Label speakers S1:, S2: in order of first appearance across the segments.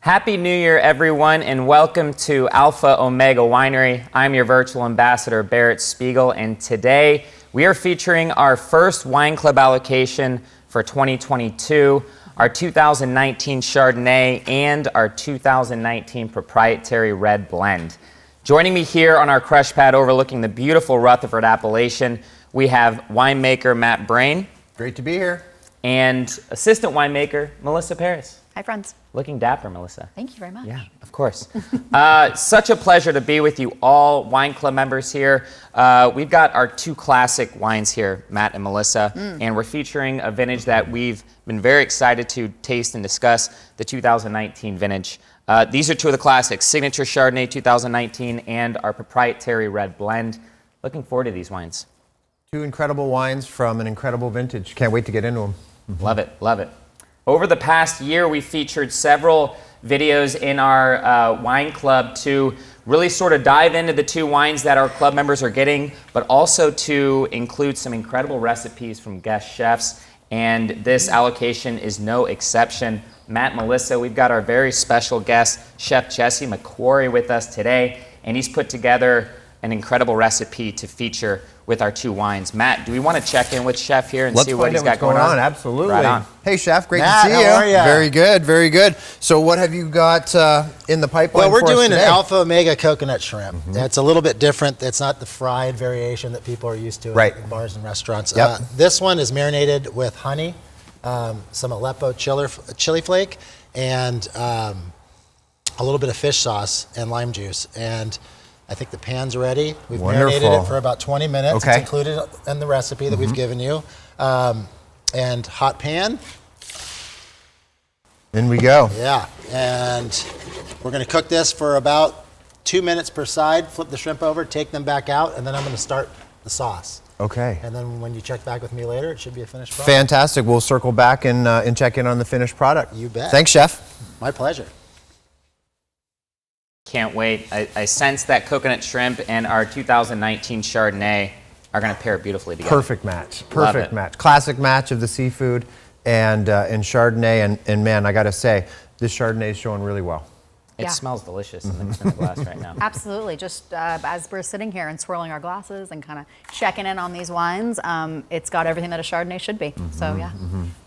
S1: Happy New Year, everyone, and welcome to Alpha Omega Winery. I'm your virtual ambassador, Barrett Spiegel, and today we are featuring our first wine club allocation for 2022, our 2019 Chardonnay, and our 2019 Proprietary Red Blend. Joining me here on our crush pad overlooking the beautiful Rutherford appellation, we have winemaker Matt Brain.
S2: Great to be here.
S1: And assistant winemaker Melissa Paris.
S3: Hi, friends.
S1: Looking dapper, Melissa.
S3: Thank you very much.
S1: Yeah, of course. Such a pleasure to be with you all, wine club members here. We've got our two classic wines here, Matt and Melissa, and we're featuring a vintage that we've been very excited to taste and discuss, the 2019 vintage. These are two of the classics, Signature Chardonnay 2019 and our Proprietary Red Blend. Looking forward to these wines.
S2: Two incredible wines from an incredible vintage. Can't wait to get into them.
S1: Love it, love it. Over the past year, we featured several videos in our wine club to really sort of dive into the two wines that our club members are getting, but also to include some incredible recipes from guest chefs. And this allocation is no exception. Matt, Melissa, we've got our very special guest, Chef Jesse McQuarrie, with us today, and he's put together an incredible recipe to feature with our two wines. Matt, do we want to check in with Chef here and see what he's got going on?
S2: Absolutely.
S1: Right on.
S2: Hey, Chef, great
S4: Matt,
S2: to see you.
S4: how are ya?
S2: Very good, very good. So what have you got in the pipeline
S4: Well, we're
S2: for us
S4: doing an
S2: today?
S4: Alpha Omega coconut shrimp. It's a little bit different. It's not the fried variation that people are used to in bars and restaurants.
S2: Yep.
S4: This one is marinated with honey, some Aleppo chili flake, and a little bit of fish sauce and lime juice. And I think the pan's ready. We've marinated it for about 20 minutes.
S2: Okay.
S4: It's included in the recipe that we've given you. And hot pan.
S2: In we go.
S4: Yeah, and we're going to cook this for about 2 minutes per side, flip the shrimp over, take them back out, and then I'm going to start the sauce.
S2: Okay.
S4: And then when you check back with me later, it should be a finished product.
S2: Fantastic. We'll circle back and check in on the finished product.
S4: You bet.
S2: Thanks, Chef.
S4: My pleasure.
S1: Can't wait. I sense that coconut shrimp and our 2019 Chardonnay are going to pair beautifully together.
S2: Perfect match. Perfect match. Classic match of the seafood and Chardonnay. And man, I got to say, this Chardonnay is showing really well.
S1: It smells delicious in the glass right now.
S3: Absolutely. Just as we're sitting here and swirling our glasses and kind of checking in on these wines, it's got everything that a Chardonnay should be. So, yeah.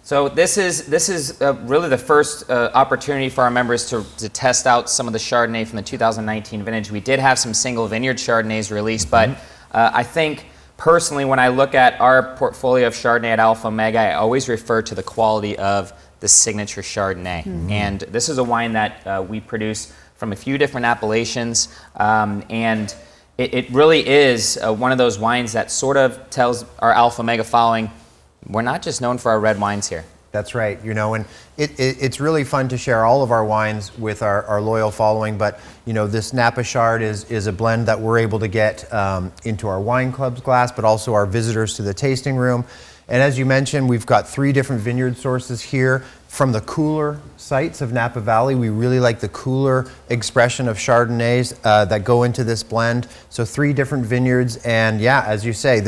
S1: So this is really the first opportunity for our members to test out some of the Chardonnay from the 2019 vintage. We did have some single vineyard Chardonnays released, but I think personally when I look at our portfolio of Chardonnay at Alpha Omega, I always refer to the quality of the Signature Chardonnay. And this is a wine that we produce from a few different appellations, and it really is one of those wines that sort of tells our Alpha Omega following, we're not just known for our red wines here.
S2: That's right, you know, and it's really fun to share all of our wines with our loyal following, but you know, this Napa Chard is a blend that we're able to get into our wine club's glass, but also our visitors to the tasting room. And as you mentioned, we've got 3 different vineyard sources here from the cooler sites of Napa Valley. We really like the cooler expression of Chardonnays that go into this blend. So 3 different vineyards, and yeah, as you say,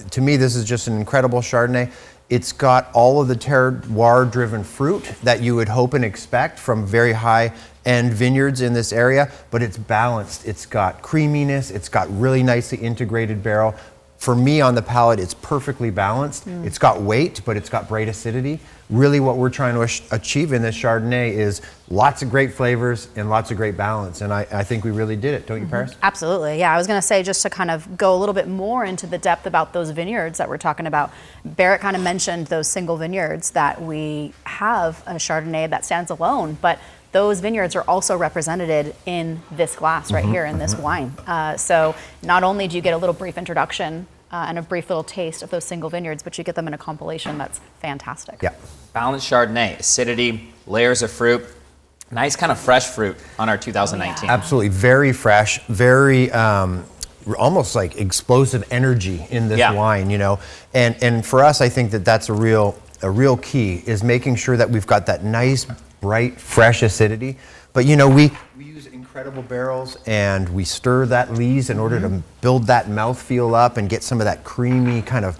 S2: to me this is just an incredible Chardonnay. It's got all of the terroir-driven fruit that you would hope and expect from very high-end vineyards in this area, but it's balanced. It's got creaminess, it's got really nicely integrated barrel. For me, on the palate, it's perfectly balanced. It's got weight, but it's got bright acidity. Really what we're trying to achieve in this Chardonnay is lots of great flavors and lots of great balance. And I think we really did it, don't you, Paris?
S3: Absolutely. Yeah, I was going to say, just to kind of go a little bit more into the depth about those vineyards that we're talking about. Barrett kind of mentioned those single vineyards that we have a Chardonnay that stands alone, but those vineyards are also represented in this glass right here in this wine. So not only do you get a little brief introduction and a brief little taste of those single vineyards, but you get them in a compilation that's fantastic.
S2: Yeah.
S1: Balanced Chardonnay, acidity, layers of fruit, nice kind of fresh fruit on our 2019.
S2: Absolutely, very fresh, very almost like explosive energy in this wine, you know. And for us, I think that's a real key is making sure that we've got that nice, bright, fresh acidity. But you know, we use incredible incredible barrels, and we stir that lees in order to build that mouthfeel up and get some of that creamy kind of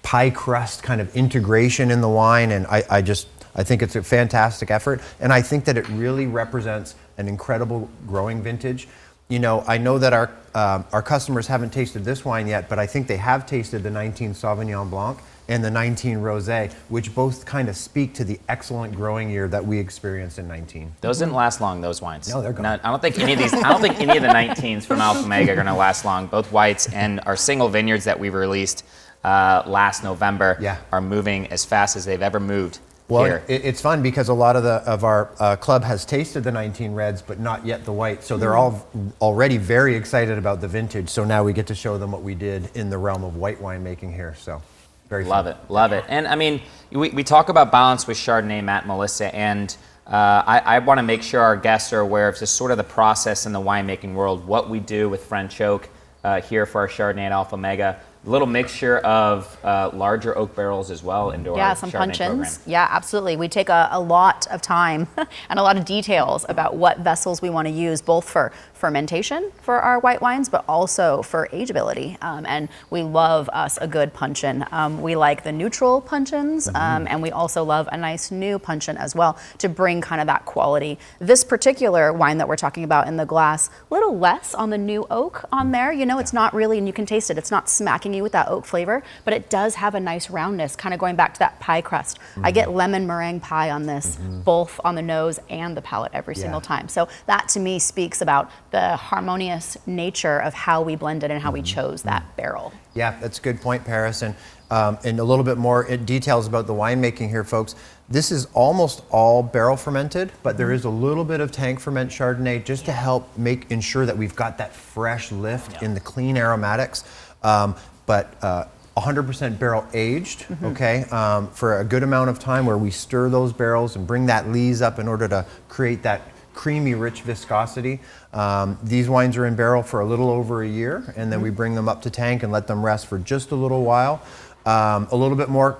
S2: pie crust kind of integration in the wine. And I think it's a fantastic effort, and I think that it really represents an incredible growing vintage. You know, I know that our customers haven't tasted this wine yet, but I think they have tasted the 19 Sauvignon Blanc and the 19 Rosé, which both kind of speak to the excellent growing year that we experienced in 19.
S1: Those didn't last long, those wines.
S2: No, they're gone.
S1: I don't think any of these. I don't think any of the 19s from Alpha Omega are going to last long. Both whites and our single vineyards that we released last November are moving as fast as they've ever moved.
S2: Well,
S1: here.
S2: It's fun because a lot of our club has tasted the 19 reds, but not yet the white. So they're all already very excited about the vintage. So now we get to show them what we did in the realm of white winemaking here. So very
S1: love
S2: fun.
S1: Love it. And I mean, we talk about balance with Chardonnay, Matt and Melissa, and I want to make sure our guests are aware of just sort of the process in the winemaking world, what we do with French oak here for our Chardonnay at Alpha Omega. A little mixture of larger oak barrels as well into our
S3: some
S1: Chardonnay
S3: puncheons.
S1: program.
S3: Yeah, absolutely. We take a lot of time and a lot of details about what vessels we want to use, both for fermentation for our white wines, but also for ageability. And we love us a good puncheon. We like the neutral puncheons, and we also love a nice new puncheon as well to bring kind of that quality. This particular wine that we're talking about in the glass, a little less on the new oak on there. You know, it's not really, and you can taste it, it's not smacking you with that oak flavor, but it does have a nice roundness, kind of going back to that pie crust. I get lemon meringue pie on this, both on the nose and the palate every single time. So that to me speaks about the harmonious nature of how we blended and how we chose that barrel.
S2: Yeah, that's a good point, Paris. And a little bit more details about the winemaking here, folks. This is almost all barrel fermented, but there is a little bit of tank ferment Chardonnay just to help ensure that we've got that fresh lift in the clean aromatics. But 100% barrel aged, okay, for a good amount of time, where we stir those barrels and bring that lees up in order to create that creamy, rich viscosity. These wines are in barrel for a little over a year, and then we bring them up to tank and let them rest for just a little while. A little bit more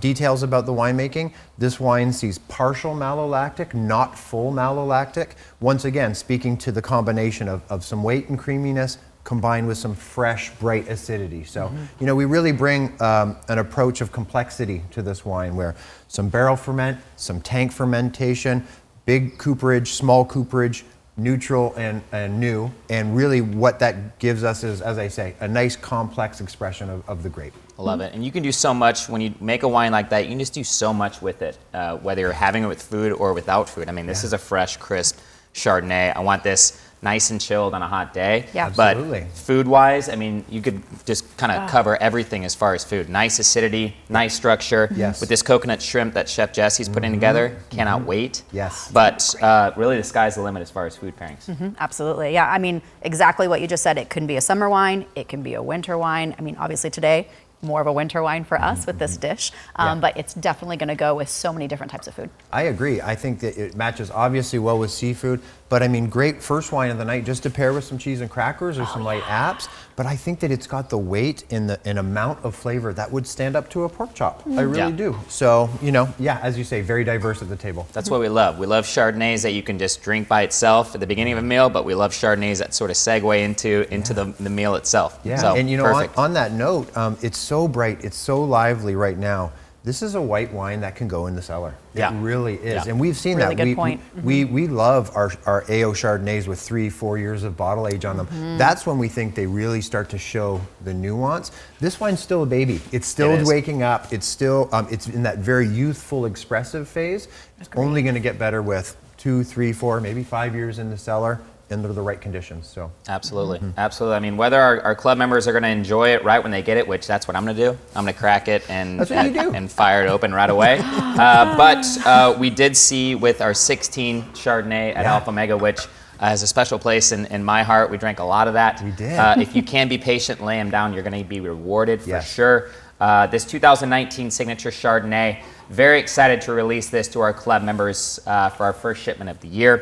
S2: details about the winemaking. This wine sees partial malolactic, not full malolactic. Once again, speaking to the combination of some weight and creaminess combined with some fresh, bright acidity. So, you know, we really bring an approach of complexity to this wine, where some barrel ferment, some tank fermentation, big cooperage, small cooperage, neutral and new. And really what that gives us is, as I say, a nice complex expression of the grape.
S1: I love it. And you can do so much when you make a wine like that. You can just do so much with it, whether you're having it with food or without food. I mean, this is a fresh, crisp Chardonnay. I want this nice and chilled on a hot day.
S3: Yeah.
S2: Absolutely.
S1: But food-wise, I mean, you could just kind of cover everything as far as food. Nice acidity, nice structure.
S2: Yes.
S1: With this coconut shrimp that Chef Jesse's putting together, cannot wait.
S2: Yes.
S1: But really, the sky's the limit as far as food pairings.
S3: Absolutely. Yeah, I mean, exactly what you just said. It can be a summer wine, it can be a winter wine. I mean, obviously today, more of a winter wine for us with this dish, but it's definitely going to go with so many different types of food.
S2: I agree. I think that it matches obviously well with seafood, but I mean, great first wine of the night just to pair with some cheese and crackers or some light apps. But I think that it's got the weight and an amount of flavor that would stand up to a pork chop. I really do. So, you know, yeah, as you say, very diverse at the table.
S1: That's what we love. We love Chardonnays that you can just drink by itself at the beginning of a meal, but we love Chardonnays that sort of segue into the meal itself.
S2: Yeah,
S1: So,
S2: and you know,
S1: perfect.
S2: on that note, it's so bright, it's so lively right now. This is a white wine that can go in the cellar.
S1: Yeah.
S2: It really is.
S1: Yeah.
S2: And we've seen
S3: Really
S2: that.
S3: good point.
S2: We love our AO Chardonnays with 3-4 years of bottle age on them. That's when we think they really start to show the nuance. This wine's still a baby. It's still
S1: It is.
S2: waking up. It's still, it's in that very youthful, expressive phase. It's only going to get better with 2, 3, 4, maybe 5 years in the cellar under the right conditions. So
S1: Absolutely. Absolutely. I mean, whether our club members are going to enjoy it right when they get it, which that's what I'm going to do. I'm going to crack it and
S2: That's what you do.
S1: and fire it open right away. But we did see with our 16 Chardonnay at Alpha Omega, which has a special place in my heart. We drank a lot of that.
S2: We did.
S1: If you can be patient, lay them down. You're going to be rewarded for
S2: Yes.
S1: sure. This 2019 Signature Chardonnay, very excited to release this to our club members for our first shipment of the year.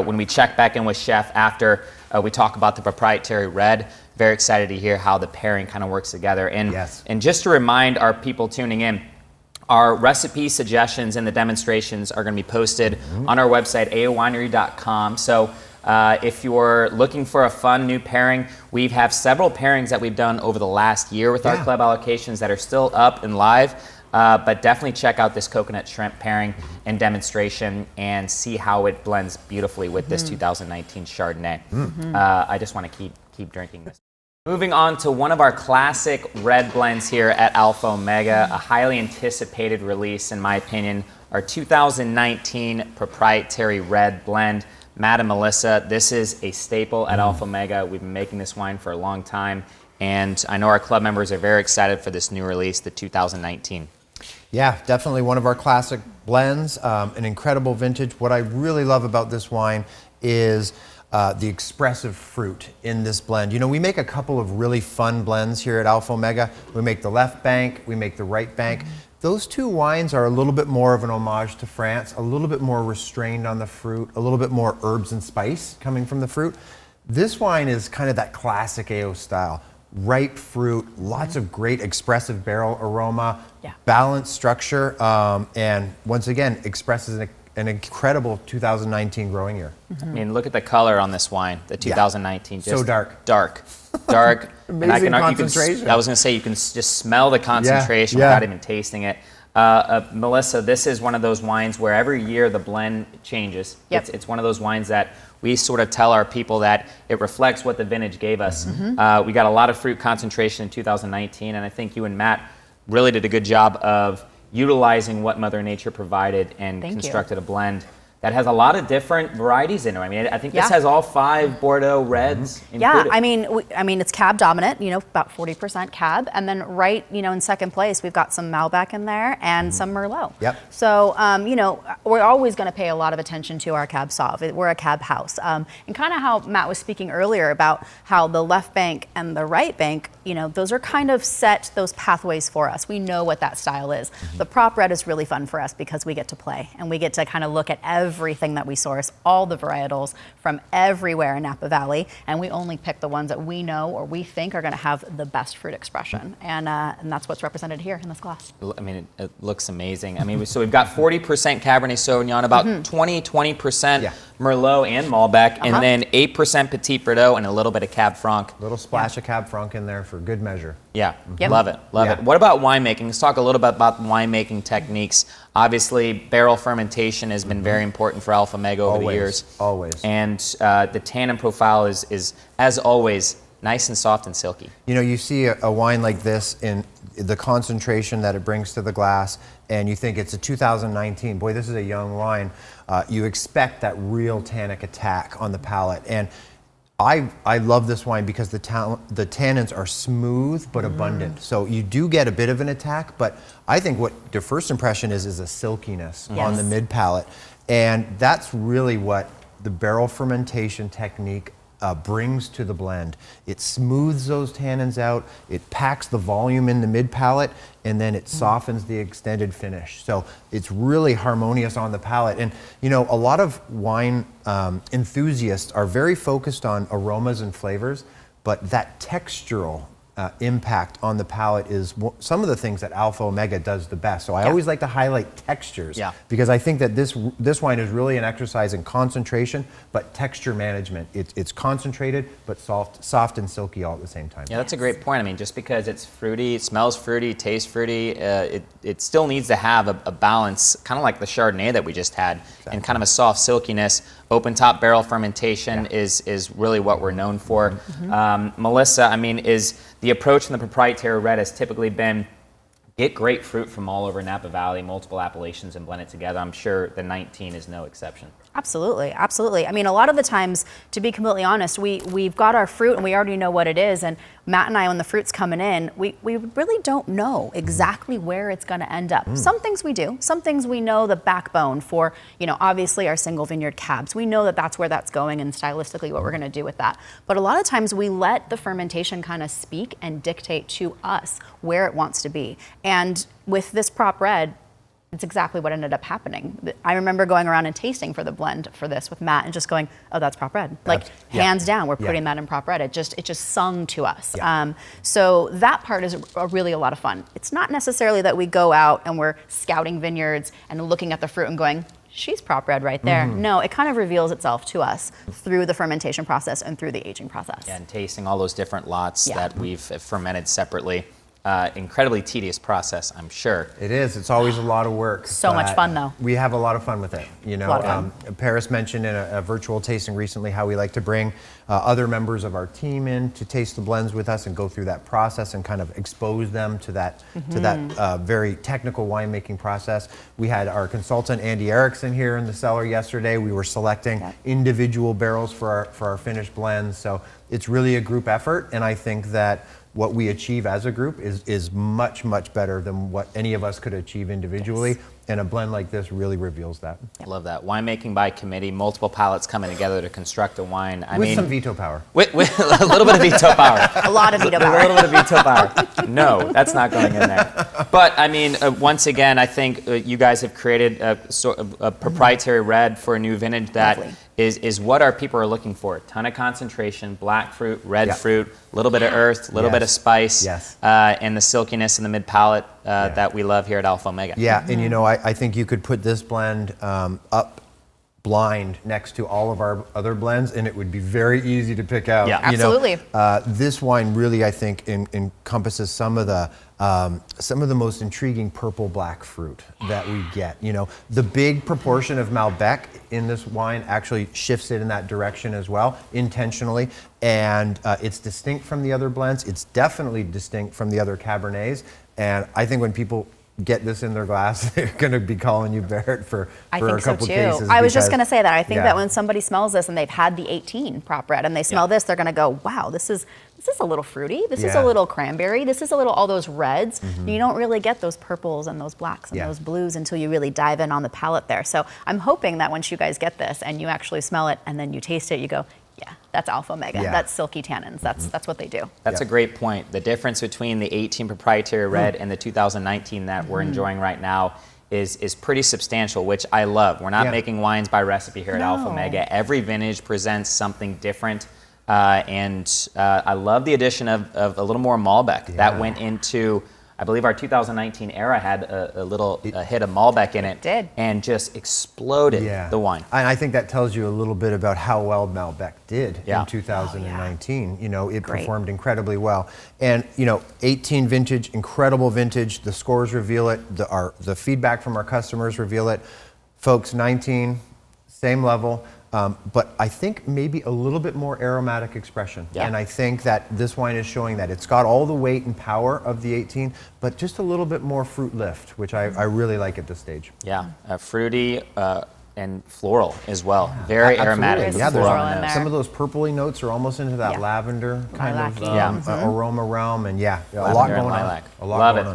S1: When we check back in with Chef after, we talk about the Proprietary Red. Very excited to hear how the pairing kind of works together. And,
S2: Yes.
S1: and just to remind our people tuning in, Our recipe suggestions and the demonstrations are going to be posted on our website, aowinery.com. So if you're looking for a fun new pairing, we have several pairings that we've done over the last year with our club allocations that are still up and live. But definitely check out this coconut shrimp pairing and demonstration and see how it blends beautifully with this 2019 Chardonnay. I just want to keep drinking this. Moving on to one of our classic red blends here at Alpha Omega, a highly anticipated release, in my opinion, our 2019 Proprietary Red Blend. Matt and Melissa, this is a staple at Alpha Omega. We've been making this wine for a long time, and I know our club members are very excited for this new release, the 2019.
S2: Yeah, definitely one of our classic blends, an incredible vintage. What I really love about this wine is the expressive fruit in this blend. You know, we make a couple of really fun blends here at Alpha Omega. We make the left bank, we make the right bank. Those two wines are a little bit more of an homage to France, a little bit more restrained on the fruit, a little bit more herbs and spice coming from the fruit. This wine is kind of that classic AO style. Ripe fruit, lots of great expressive barrel aroma, balanced structure, and once again, expresses an incredible 2019 growing year.
S1: I mean, look at the color on this wine, the 2019.
S2: So dark.
S1: Dark.
S2: Amazing concentration.
S1: I was going to say, you can just smell the concentration without even tasting it. Melissa, this is one of those wines where every year the blend changes. It's one of those wines that we sort of tell our people that it reflects what the vintage gave us. We got a lot of fruit concentration in 2019, and I think you and Matt really did a good job of utilizing what Mother Nature provided and constructed a blend that has a lot of different varieties in it. I mean, I think this has all 5 Bordeaux reds included.
S3: Yeah, I mean, it's cab dominant, you know, about 40% cab, and then right, you know, in second place, we've got some Malbec in there and some Merlot. So, you know, we're always going to pay a lot of attention to our cab sauv. We're a cab house, and kind of how Matt was speaking earlier about how the left bank and the right bank, you know, those are kind of set those pathways for us. We know what that style is. The prop red is really fun for us because we get to play and we get to kind of look at everything that we source, all the varietals from everywhere in Napa Valley, and we only pick the ones that we know or we think are going to have the best fruit expression, and that's what's represented here in this glass.
S1: I mean, it looks amazing. I mean, so we've got 40% Cabernet Sauvignon, about 20% Merlot and Malbec, and then 8% Petit Verdot and a little bit of Cab Franc.
S2: A little splash of Cab Franc in there for good measure.
S1: Love it. What about winemaking? Let's talk a little bit about winemaking techniques. Obviously, barrel fermentation has been very important for Alpha Omega over the years. And the tannin profile is, as always, nice and soft and silky.
S2: You know, you see a wine like this in the concentration that it brings to the glass, and you think it's a 2019, boy, this is a young wine. You expect that real tannic attack on the palate. And I love this wine because the tannins are smooth but abundant. So you do get a bit of an attack, but I think what the first impression is a silkiness on the mid palate. And that's really what the barrel fermentation technique brings to the blend. It smooths those tannins out, it packs the volume in the mid palate, and then it softens the extended finish. So it's really harmonious on the palate. And you know, a lot of wine enthusiasts are very focused on aromas and flavors, but that textural impact on the palate is some of the things that Alpha Omega does the best. So I always like to highlight textures because I think that this wine is really an exercise in concentration, but texture management. It's concentrated, but soft and silky all at the same time.
S1: Yeah, that's a great point. I mean, just because it's fruity, it smells fruity, tastes fruity, it still needs to have a balance, kind of like the Chardonnay that we just had, and kind of a soft silkiness. Open top barrel fermentation is really what we're known for. Melissa, I mean, is the approach in the Proprietary Red has typically been get great fruit from all over Napa Valley, multiple appellations, and blend it together. I'm sure the 19 is no exception.
S3: Absolutely, absolutely. I mean, a lot of the times, to be completely honest, we've got our fruit and we already know what it is. And Matt and I, when the fruit's coming in, we really don't know exactly where it's going to end up. Some things we do. Some things we know the backbone for, you know, obviously our single vineyard cabs. We know that that's where that's going and stylistically what we're going to do with that. But a lot of times we let the fermentation kind of speak and dictate to us where it wants to be. And with this prop red, it's exactly what ended up happening. I remember going around and tasting for the blend for this with Matt and just going, oh, that's prop red. Like hands down, we're putting that in prop red. It just sung to us.
S2: Yeah.
S3: So that part is really a lot of fun. It's not necessarily that we go out and we're scouting vineyards and looking at the fruit and going, she's prop red right there. No, it kind of reveals itself to us through the fermentation process and through the aging process.
S1: Yeah, and tasting all those different lots that we've fermented separately. Incredibly tedious process, I'm sure.
S2: It is. It's always a lot of work.
S3: So much fun, though.
S2: We have a lot of fun with it. You know,
S3: A lot of fun.
S2: Paris mentioned in a virtual tasting recently how we like to bring other members of our team in to taste the blends with us and go through that process and kind of expose them to that very technical winemaking process. We had our consultant Andy Erickson here in the cellar yesterday. We were selecting individual barrels for our finished blends. So it's really a group effort, and I think that what we achieve as a group is much, much better than what any of us could achieve individually. Yes. And a blend like this really reveals that.
S1: I love that. Winemaking by committee, multiple palates coming together to construct a wine.
S2: With some veto power.
S1: With a little bit of veto power.
S3: A lot of veto power.
S1: A little bit of veto power. No, that's not going in there. But I mean, once again, I think you guys have created a proprietary red for a new vintage that is what our people are looking for. A ton of concentration, black fruit, red fruit, a little bit of earth, a little bit of spice, and the silkiness in the mid palate that we love here at Alpha Omega.
S2: Yeah, and you know, I think you could put this blend up blind next to all of our other blends, and it would be very easy to pick out.
S1: Yeah,
S3: absolutely.
S2: This wine really, I think, encompasses some of the most intriguing purple black fruit that we get. You know, the big proportion of Malbec in this wine actually shifts it in that direction as well, intentionally, and it's distinct from the other blends. It's definitely distinct from the other Cabernets, and I think when people get this in their glass, they're going to be calling you Barrett for a couple cases.
S3: I was just going to say that. I think that when somebody smells this and they've had the 18 prop red and they smell this, they're going to go, wow, this is a little fruity. This is a little cranberry. This is a little all those reds. You don't really get those purples and those blacks and those blues until you really dive in on the palate there. So I'm hoping that once you guys get this and you actually smell it and then you taste it, you go, yeah, that's Alpha Omega.
S2: Yeah.
S3: That's silky tannins. That's what they do.
S1: That's a great point. The difference between the 18 proprietary red and the 2019 that we're enjoying right now is pretty substantial, which I love. We're not making wines by recipe here at Alpha Omega. Every vintage presents something different, and I love the addition of a little more Malbec that went into. I believe our 2019 era had a little hit of Malbec in it.
S3: It did.
S1: And just exploded the wine.
S2: And I think that tells you a little bit about how well Malbec did in 2019. You know, it performed incredibly well. And, you know, 18 vintage, incredible vintage. The scores reveal it. The feedback from our customers reveal it. Folks, 19, same level. But I think maybe a little bit more aromatic expression. Yeah. And I think that this wine is showing that. It's got all the weight and power of the 18, but just a little bit more fruit lift, which I really like at this stage.
S1: Yeah, fruity and floral as well. Very aromatic.
S2: Yeah,
S3: floral in there.
S2: Some of those purpley notes are almost into that lavender kind of aroma realm, and a lot going on.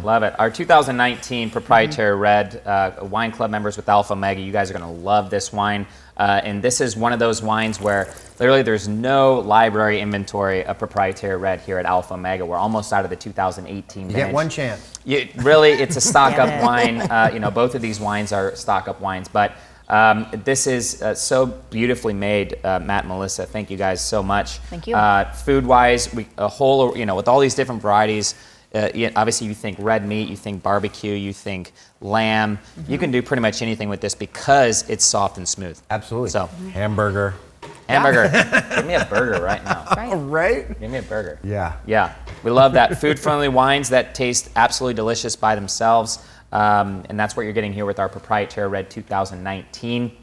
S1: Love it. Our 2019 proprietary red wine club members with Alpha Omega, you guys are going to love this wine. And this is one of those wines where literally there's no library inventory of proprietary red here at Alpha Omega. We're almost out of the 2018 vintage.
S2: You get one chance.
S1: It's a stock-up wine. Both of these wines are stock-up wines, but this is so beautifully made, Matt and Melissa. Thank you guys so much.
S3: Thank you.
S1: Food-wise, with all these different varieties. Obviously, you think red meat, you think barbecue, you think lamb. You can do pretty much anything with this because it's soft and smooth.
S2: Absolutely.
S1: So
S2: hamburger.
S1: Give me a burger right now.
S2: Right?
S1: Give me a burger.
S2: Yeah.
S1: We love that. Food-friendly wines that taste absolutely delicious by themselves. And that's what you're getting here with our proprietary red 2019.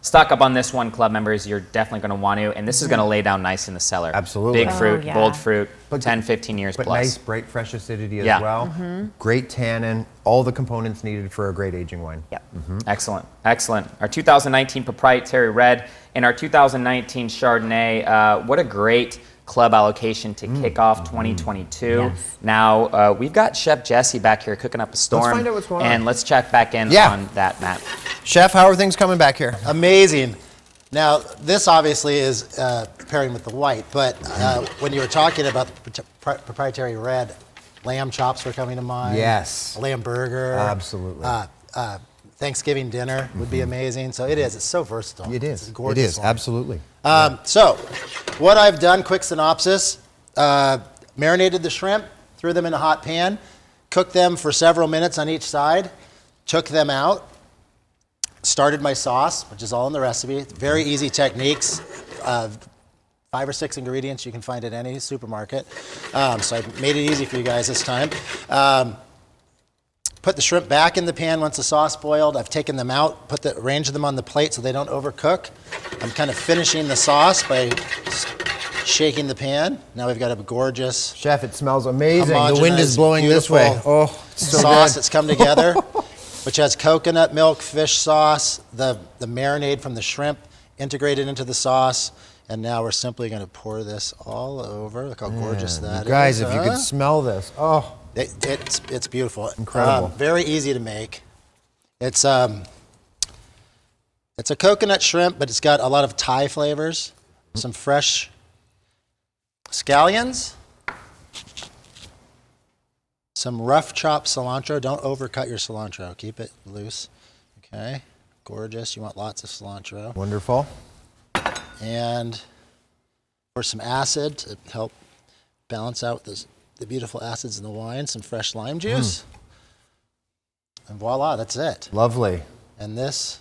S1: Stock up on this one, club members. You're definitely going to want to, and this is going to lay down nice in the cellar.
S2: Absolutely.
S1: Big fruit, bold fruit, 10, 15 years
S2: but
S1: plus.
S2: Nice, bright, fresh acidity as well. Great tannin, all the components needed for a great aging wine.
S3: Yep.
S1: Excellent. Our 2019 proprietary red and our 2019 Chardonnay. What a great club allocation to kick off 2022.
S3: Yes.
S1: Now, we've got Chef Jesse back here cooking up a storm.
S2: Let's find out what's going on.
S1: And let's check back in on that, Matt.
S2: Chef, how are things coming back here?
S4: Amazing. Now, this obviously is pairing with the white, but when you were talking about the proprietary red, lamb chops were coming to mind.
S2: Yes.
S4: A lamb burger.
S2: Absolutely.
S4: Thanksgiving dinner would be amazing. So it is. It's so versatile.
S2: It is.
S4: It's a gorgeous
S2: It is.
S4: wine.
S2: Absolutely.
S4: So what I've done, quick synopsis, marinated the shrimp, threw them in a hot pan, cooked them for several minutes on each side, took them out, started my sauce, which is all in the recipe. Very easy techniques. 5 or 6 ingredients you can find at any supermarket. So I made it easy for you guys this time. Put the shrimp back in the pan once the sauce boiled. I've taken them out, arranged them on the plate so they don't overcook. I'm kind of finishing the sauce by shaking the pan. Now we've got a gorgeous
S2: Chef, it smells amazing. The wind
S4: homogenized,
S2: is blowing this way.
S4: beautiful
S2: Oh, it's so
S4: sauce
S2: good.
S4: that's come together, which has coconut milk, fish sauce, the marinade from the shrimp integrated into the sauce. And now we're simply going to pour this all over. Look how gorgeous that is.
S2: You guys, if you could smell this. Oh,
S4: It's beautiful.
S2: Incredible.
S4: Very easy to make. It's a coconut shrimp, but it's got a lot of Thai flavors, some fresh scallions, some rough chopped cilantro. Don't overcut your cilantro. Keep it loose. Okay. Gorgeous. You want lots of cilantro.
S2: wonderful.
S4: And pour some acid to help balance out the beautiful acids in the wine, some fresh lime juice. And voila, that's it.
S2: Lovely.
S4: And this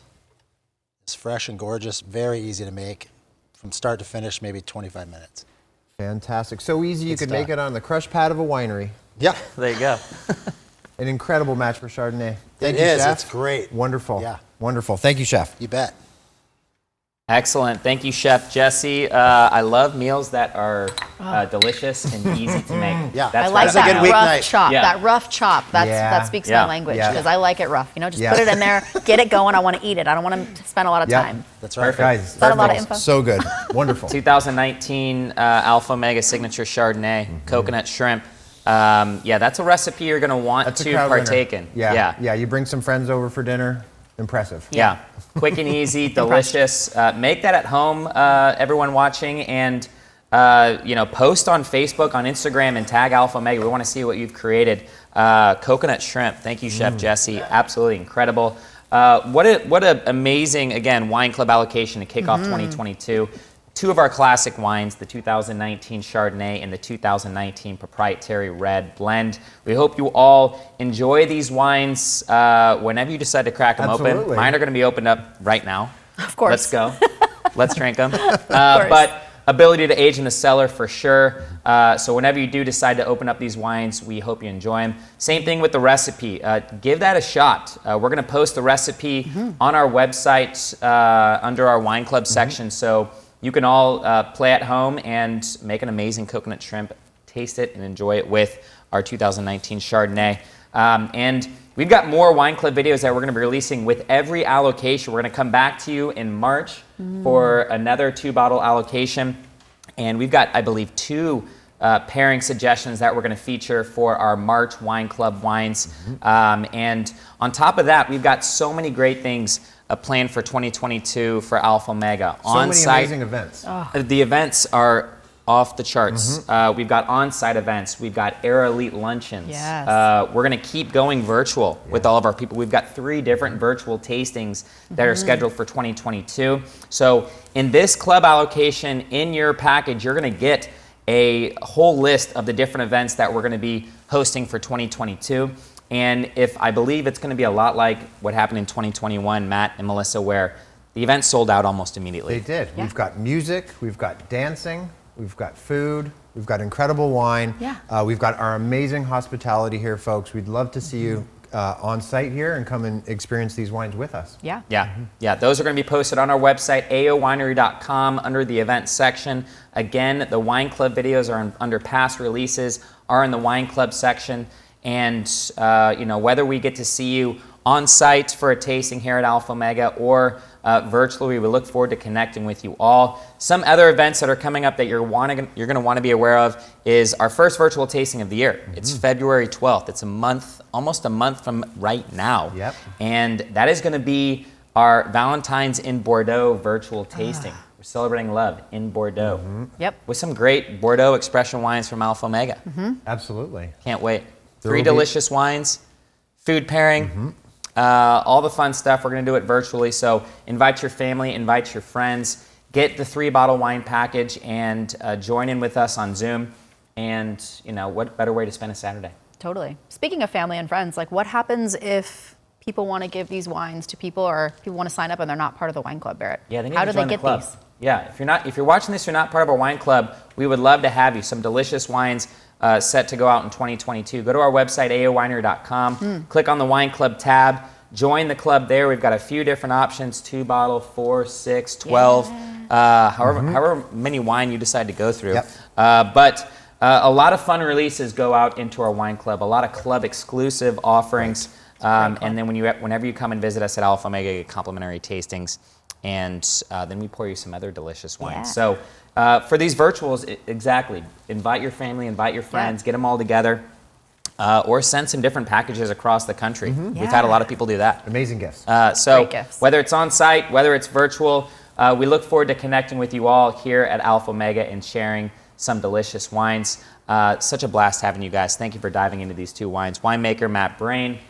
S4: is fresh and gorgeous, very easy to make. From start to finish, maybe 25 minutes.
S2: Fantastic. So easy you
S4: Good
S2: could make
S4: stuff.
S2: it on the crush pad of a winery.
S4: Yeah,
S1: There you go.
S2: An incredible match for Chardonnay. Thank
S4: it
S2: you,
S4: is.
S2: Chef.
S4: It's great.
S2: Wonderful.
S4: Yeah.
S2: Wonderful. Thank you, Chef.
S4: You bet.
S1: Excellent. Thank you, Chef Jesse. I love meals that are delicious and easy to make.
S4: Yeah.
S1: That's
S3: I like
S1: right
S4: That's a
S1: up
S3: that
S4: good
S1: my alley.
S3: rough
S4: weeknight.
S3: chop.
S1: Yeah.
S3: That rough chop. That speaks
S1: Yeah.
S3: my language
S2: Yeah.
S3: because I like it rough. You know, just
S2: Yeah.
S3: put it in there, get it going. I want to eat it. I don't want to spend a lot of
S2: Yeah.
S3: time.
S4: That's right.
S1: Perfect.
S2: Guys,
S3: that a lot of
S2: smells
S3: info?
S2: so good. Wonderful.
S1: 2019 Alpha Omega Signature Chardonnay, coconut shrimp. Yeah, that's a recipe you're going to want
S2: That's a
S1: to
S2: crowd
S1: partake
S2: winner.
S1: in.
S2: Yeah. You bring some friends over for dinner. Impressive.
S1: Yeah. Quick and easy, delicious. Make that at home, everyone watching, and post on Facebook, on Instagram, and tag Alpha Omega. We want to see what you've created. Coconut shrimp. Thank you, Chef Jesse. Absolutely incredible. What a amazing, again, wine club allocation to kick off 2022. 2 of our classic wines, the 2019 Chardonnay and the 2019 Proprietary Red Blend. We hope you all enjoy these wines whenever you decide to crack them open.
S2: Absolutely.
S1: Mine are going to be opened up right now.
S3: Of course.
S1: Let's go. Let's drink them. But ability to age in the cellar for sure. So whenever you do decide to open up these wines, we hope you enjoy them. Same thing with the recipe. Give that a shot. We're going to post the recipe on our website under our wine club section. So you can all play at home and make an amazing coconut shrimp, taste it, and enjoy it with our 2019 Chardonnay. And we've got more wine club videos that we're going to be releasing with every allocation. We're going to come back to you in March for another 2-bottle allocation. And we've got, I believe, 2 pairing suggestions that we're going to feature for our March Wine Club wines. And on top of that, we've got so many great things planned for 2022 for Alpha Omega.
S2: So many amazing events.
S1: The events are off the charts. We've got on-site events. We've got Era Elite luncheons.
S3: Yes.
S1: We're going to keep going virtual with all of our people. We've got 3 different virtual tastings that are scheduled for 2022. So in this club allocation, in your package, you're going to get a whole list of the different events that we're going to be hosting for 2022. And I believe it's going to be a lot like what happened in 2021, Matt and Melissa, where the event sold out almost immediately.
S2: They did.
S3: Yeah.
S2: We've got music, we've got dancing, we've got food, we've got incredible wine.
S3: Yeah.
S2: We've got our amazing hospitality here, folks. We'd love to see you on site here and come and experience these wines with us.
S3: Yeah.
S1: Yeah, those are going to be posted on our website, aowinery.com, under the events section. Again, the wine club videos are under past releases, are in the wine club section. And whether we get to see you on site for a tasting here at Alpha Omega or virtually, we look forward to connecting with you all. Some other events that are coming up that you're going to want to be aware of is our first virtual tasting of the year. It's February 12th. It's almost a month from right now.
S2: Yep.
S1: And that is going to be our Valentine's in Bordeaux virtual tasting. We're celebrating love in Bordeaux.
S3: Yep.
S1: With some great Bordeaux expression wines from Alpha Omega.
S2: Absolutely.
S1: Can't wait.
S2: There
S1: 3
S2: will be-
S1: delicious wines, food pairing, all the fun stuff. We're going to do it virtually. So invite your family, invite your friends, get the 3-bottle wine package, and join in with us on Zoom. And, you know, what better way to spend a Saturday?
S3: Totally. Speaking of family and friends, like what happens if people want to give these wines to people, or people want to sign up and they're not part of the wine club, Barrett?
S1: Yeah, they need
S3: How
S1: to
S3: do
S1: join
S3: they
S1: the
S3: get
S1: club.
S3: these?
S1: Yeah, if you're watching this, you're not part of our wine club, we would love to have you. Some delicious wines set to go out in 2022. Go to our website, aowinery.com, click on the wine club tab, join the club there. We've got a few different options, 2-bottle, 4, 6, 12, however many wine you decide to go through.
S2: Yep.
S1: But a lot of fun releases go out into our wine club, a lot of club exclusive offerings. And then whenever you come and visit us at Alpha Omega, you get complimentary tastings, and then we pour you some other delicious wines.
S3: Yeah.
S1: So for these virtuals, exactly, invite your family, invite your friends, get them all together, or send some different packages across the country. We've had a lot of people do that.
S2: Amazing gifts.
S1: So
S3: Great gifts.
S1: whether it's on site, whether it's virtual, we look forward to connecting with you all here at Alpha Omega and sharing some delicious wines. Such a blast having you guys. Thank you for diving into these 2 wines. Winemaker Matt Brain,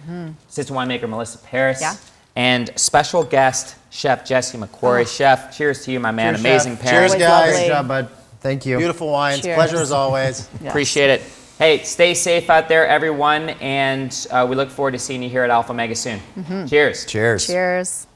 S1: assistant winemaker Melissa Paris,
S3: Yeah.
S1: and special guest Chef Jesse McQuarrie. Chef, cheers to you, my man.
S2: Cheers,
S1: Amazing
S2: Chef.
S1: pairing.
S4: Cheers,
S3: Always
S4: guys.
S3: lovely.
S2: Good job, bud. Thank you.
S4: Beautiful wines.
S3: Cheers.
S4: Pleasure as always.
S3: Yes.
S1: Appreciate it. Hey, stay safe out there, everyone, and we look forward to seeing you here at Alpha Omega soon. Cheers.
S2: Cheers.
S3: Cheers.